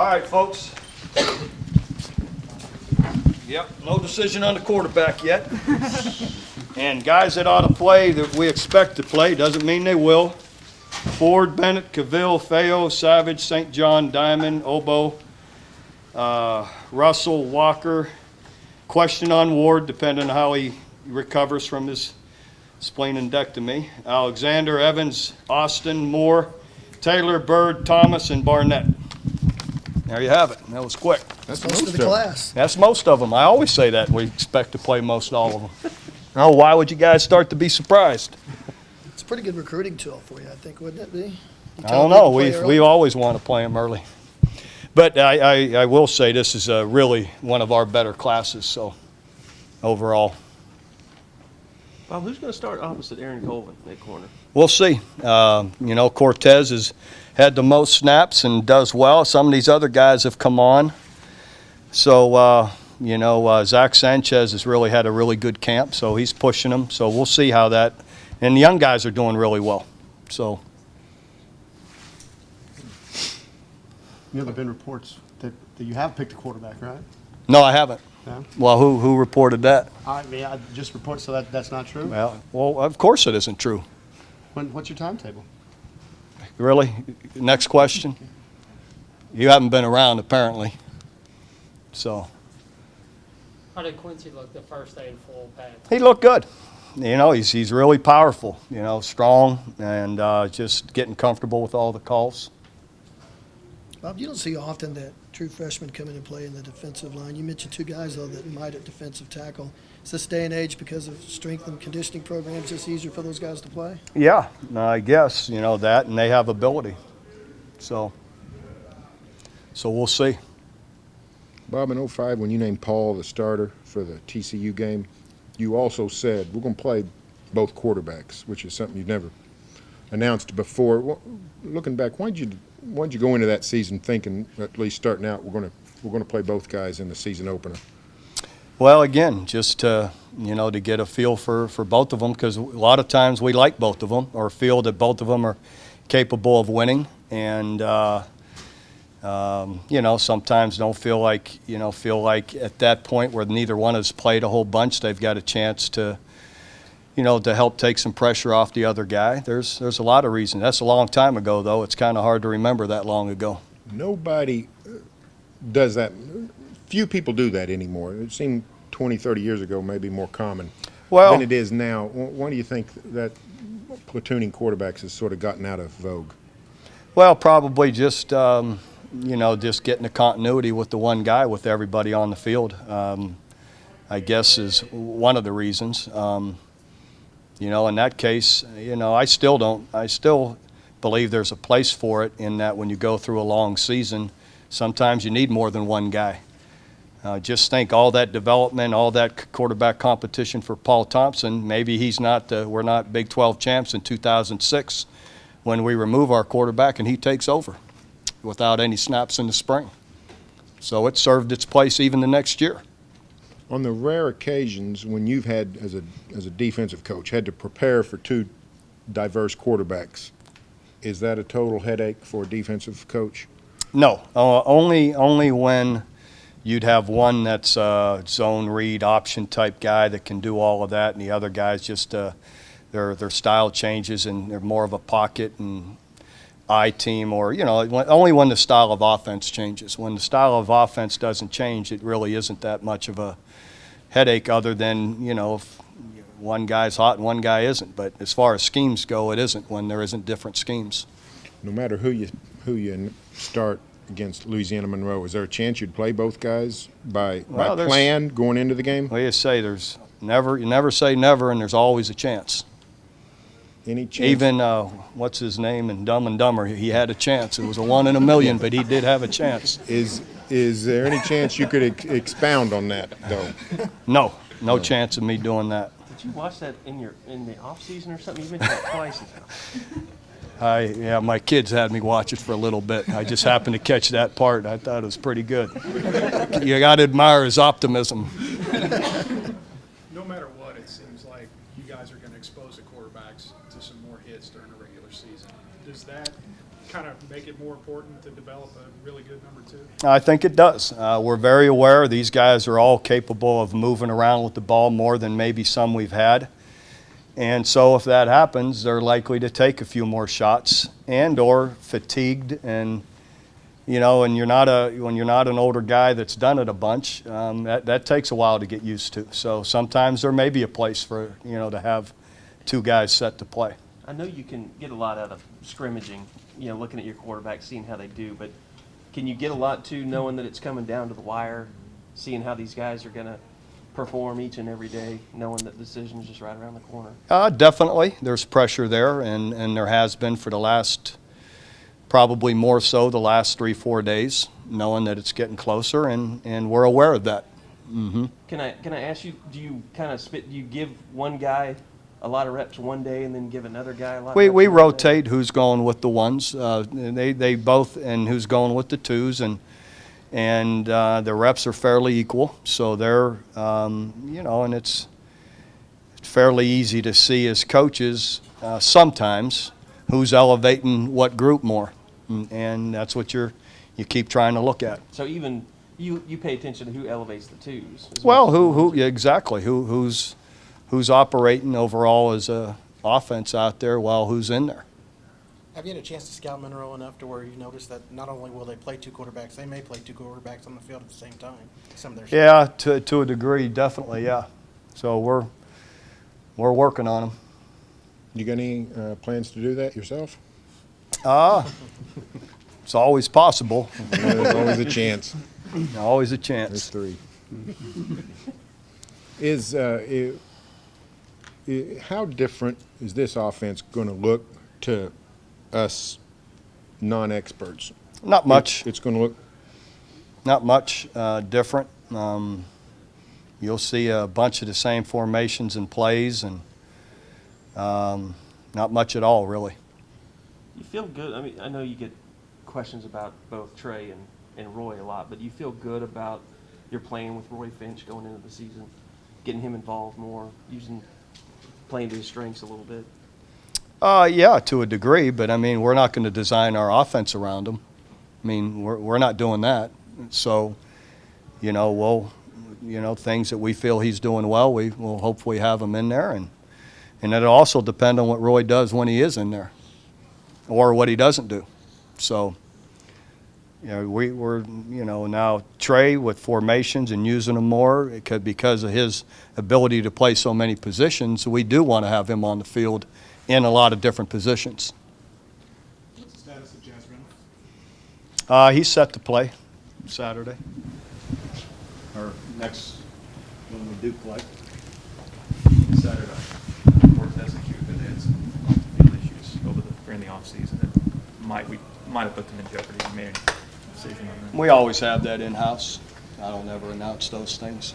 right, folks. Yep, no decision on the quarterback yet. And guys that ought to play, that we expect to play, doesn't mean they will. Ford, Bennett, Cavill, Feo, Savage, St. John, Diamond, Oboe, Russell, Walker. Question on Ward, depending on how he recovers from his splenectomy. Alexander, Evans, Austin, Moore, Taylor, Bird, Thomas, and Barnett. There you have it. That was quick. That's most of the class. That's most of them. I always say that. We expect to play most all of them. Oh, why would you guys start to be surprised? It's a pretty good recruiting tool for you, I think, wouldn't it be? I don't know. We always want to play them early. But I will say this is really one of our better classes, so overall. Bob, who's going to start opposite Aaron Colvin at corner? We'll see. Cortez has had the most snaps and does well. Some of these other guys have come on. So, Zach Sanchez has really had a really good camp, so he's pushing them. So we'll see how that – and the young guys are doing really well. So. There have been reports that you have picked a quarterback, right? No, I haven't. No? Well, who reported that? I just report, so that's not true? Well, of course it isn't true. What's your timetable? Really? Next question? You haven't been around, apparently. So. How did Quincy look the first day in full pads? He looked good. He's really powerful, strong, and just getting comfortable with all the calls. Bob, you don't see often that true freshmen come in and play in the defensive line. You mentioned two guys, though, that might at defensive tackle. Is this day and age, because of strength and conditioning programs, it's easier for those guys to play? Yeah, I guess, that, and they have ability. So we'll see. Bob, in 05, when you named Paul the starter for the TCU game, you also said, we're going to play both quarterbacks, which is something you've never announced before. Looking back, why'd you go into that season thinking, at least starting out, we're going to play both guys in the season opener? Well, again, just to get a feel for both of them, because a lot of times we like both of them or feel that both of them are capable of winning, and sometimes don't feel like at that point where neither one has played a whole bunch, they've got a chance to help take some pressure off the other guy. There's a lot of reasons. That's a long time ago, though. It's kind of hard to remember that long ago. Nobody does that. Few people do that anymore. It seemed 20, 30 years ago maybe more common than it is now. Why do you think that platooning quarterbacks has sort of gotten out of vogue? Well, probably just, just getting the continuity with the one guy with everybody on the field, I guess is one of the reasons. In that case, I still believe there's a place for it in that when you go through a long season, sometimes you need more than one guy. Just think all that development, all that quarterback competition for Paul Thompson, maybe we're not Big 12 champs in 2006 when we remove our quarterback and he takes over without any snaps in the spring. So it served its place even the next year. On the rare occasions when you've had, as a defensive coach, had to prepare for two diverse quarterbacks, is that a total headache for a defensive coach? No, only when you'd have one that's a zone read option type guy that can do all of that, and the other guys just their style changes and they're more of a pocket and eye team, or only when the style of offense changes. When the style of offense doesn't change, it really isn't that much of a headache, other than if one guy's hot and one guy isn't. But as far as schemes go, it isn't when there isn't different schemes. No matter who you start against Louisiana Monroe, is there a chance you'd play both guys by plan going into the game? Well, you say you never say never, and there's always a chance. Any chance? Even what's his name in Dumb and Dumber, he had a chance. It was a 1 in a million, but he did have a chance. Is there any chance you could expound on that, though? No chance of me doing that. Did you watch that in the off season or something? You mentioned that twice Yeah, now. my kids had me watch it for a little bit. I just happened to catch that part. I thought it was pretty good. You got to admire his optimism. No matter what, it seems like you guys are going to expose the quarterbacks to some more hits during the regular season. does that kind of make it more important to develop a really good number two? I think it does. We're very aware these guys are all capable of moving around with the ball more than maybe some we've had. And so if that happens, they're likely to take a few more shots and or fatigued. And, you know, and when you're not an older guy that's done it a bunch, that takes a while to get used to. So sometimes there may be a place for, you know, to have two guys set to play. I know you can get a lot out of scrimmaging, you know, looking at your quarterback, seeing how they do, but can you get a lot too knowing that it's coming down to the wire, seeing how these guys are going to perform each and every day, knowing that the decision is just right around the corner? Definitely. There's pressure there, and there has been for the last, probably more so the last 3-4 days, knowing that it's getting closer, and we're aware of that. Mm-hmm. Can I ask you, do you kind of do you give one guy a lot of reps one day and then give another guy a lot of reps? We another day? rotate who's going with the ones. They both, and who's going with the twos, and the reps are fairly equal. So they're, you know, and it's fairly easy to see as coaches sometimes who's elevating what group more, and that's what you keep trying to look at. So even you pay attention to who elevates the twos. as Well, much as- yeah, exactly who's operating overall as a offense out there while who's in there. Have you had a chance to scout Monroe enough to where you notice that not only will they play two quarterbacks, they may play two quarterbacks on the field at the same time? Some of their Yeah, to a degree, definitely, yeah. So we're working on them. You got any plans to do that yourself? It's always possible. There's always a chance. Always a There's chance. 3. How different is this offense going to look to us non-experts? Not much. It's going to look. Not much different. You'll see a bunch of the same formations and plays, and not much at all, really. You feel good. I mean, I know you get questions about both Trey and Roy a lot, but you feel good about your playing with Roy Finch going into the season, getting him involved more, playing to his strengths a little bit. Yeah, to a degree, but I mean, we're not going to design our offense around him. I mean, we're not doing that. So, you know, things that we feel he's doing well, we will hopefully have him in there, and it'll also depend on what Roy does when he is in there, or what he doesn't do. So, you know, we're now Trey with formations and using them more because of his ability to play so many positions. We do want to have him on the field in a lot of different positions. What's the status of Jazz Reynolds? He's set to play Saturday, or next when we do play. Saturday. Of course, that's a cue, but they had some field issues during the offseason that we might have put them in jeopardy. We made a decision on that. We always have that in-house. I don't ever announce those things.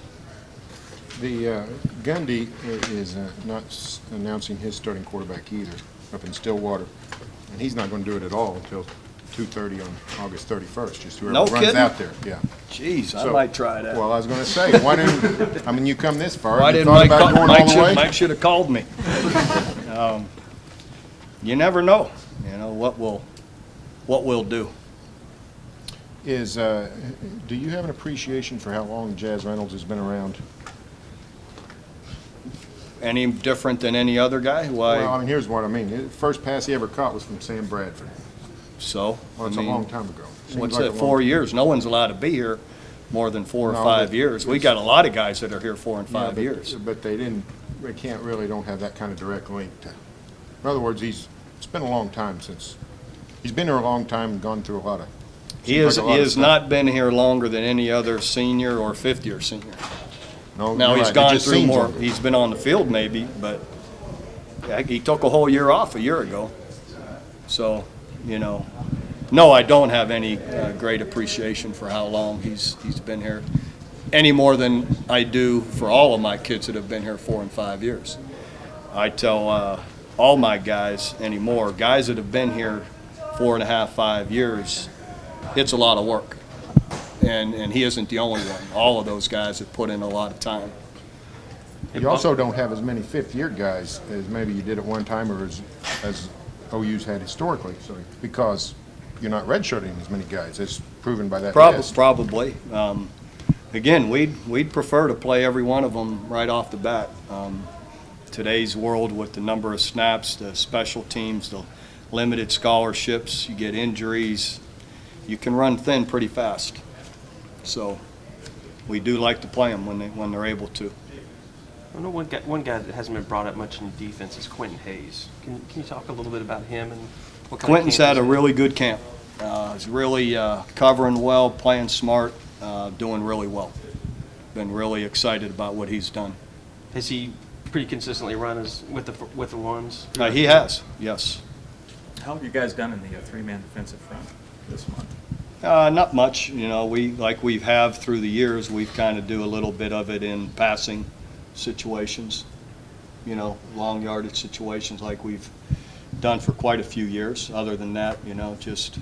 The Gundy is not announcing his starting quarterback either up in Stillwater, and he's not going to do it at all until 2:30 on August 31st. Just whoever No runs kidding? out there. Yeah. Jeez, I So- might try that. Well, I was going to say, why didn't? I mean, you come this far. Why you didn't thought Mike, about going Mike, all the way? Mike should have called me. You never know, what we'll do. Do you have an appreciation for how long Jazz Reynolds has been around? Any different than any other guy? Why? Well, I mean, here's what I mean. The first pass he ever caught was from Sam Bradford. So, Well, it's I mean, a long time ago. Seems what's like that, a 4 long- years? No one's allowed to be here more than 4 or No, 5 but years. We it's- got a lot of guys that are here 4 and Yeah, 5 years. But they don't have that kind of direct link to. In other words, it's been a long time since, he's been here a long time and gone through a lot of. He seems has, like a lot he of has stuff. not been here longer than any other senior or fifth-year senior. No, Now, you're he's right. It gone just through seems more, longer. he's been on the field maybe, but yeah, he took a whole year off a year ago. So, no, I don't have any great appreciation for how long he's been here, any more than I do for all of my kids that have been here 4 and 5 years. I tell all my guys anymore, guys that have been here 4.5, 5 years, it's a lot of work. And he isn't the only one. All of those guys have put in a lot of time. You also don't have as many fifth-year guys as maybe you did at one time, or as OU's had historically, so because you're not redshirting as many guys, as proven by that list. Probably. Again, we'd prefer to play every one of them right off the bat. Today's world with the number of snaps, the special teams, the limited scholarships, you get injuries, you can run thin pretty fast. So we do like to play them when they're able to. I know one guy that hasn't been brought up much in defense is Quentin Hayes. Can you talk a little bit about him and what kind Quentin's of camp had a he's in? really good camp. He's really covering well, playing smart, doing really well. Been really excited about what he's done. Has he pretty consistently run with the ones? He has, yes. How have you guys done in the three-man defensive front this month? Not much, we have through the years, we've kind of do a little bit of it in passing situations, long yardage situations like we've done for quite a few years. Other than that, just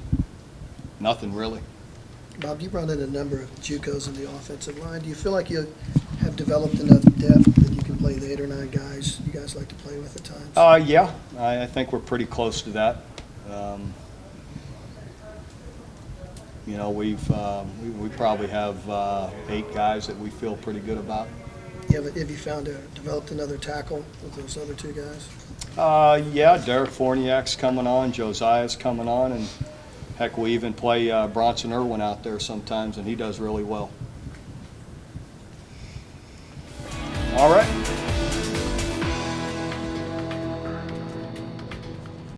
nothing really. Bob, you brought in a number of JUCOs in the offensive line. Do you feel like you have developed enough depth that you can play the 8 or 9 guys you guys like to play with at times? Yeah, I think we're pretty close to that. We probably have 8 guys that we feel pretty good about. Have you developed another tackle with those other 2 guys? Yeah, Derek Forniak's coming on, Josiah's coming on, and heck, we even play Bronson Irwin out there sometimes, and he does really well. All right.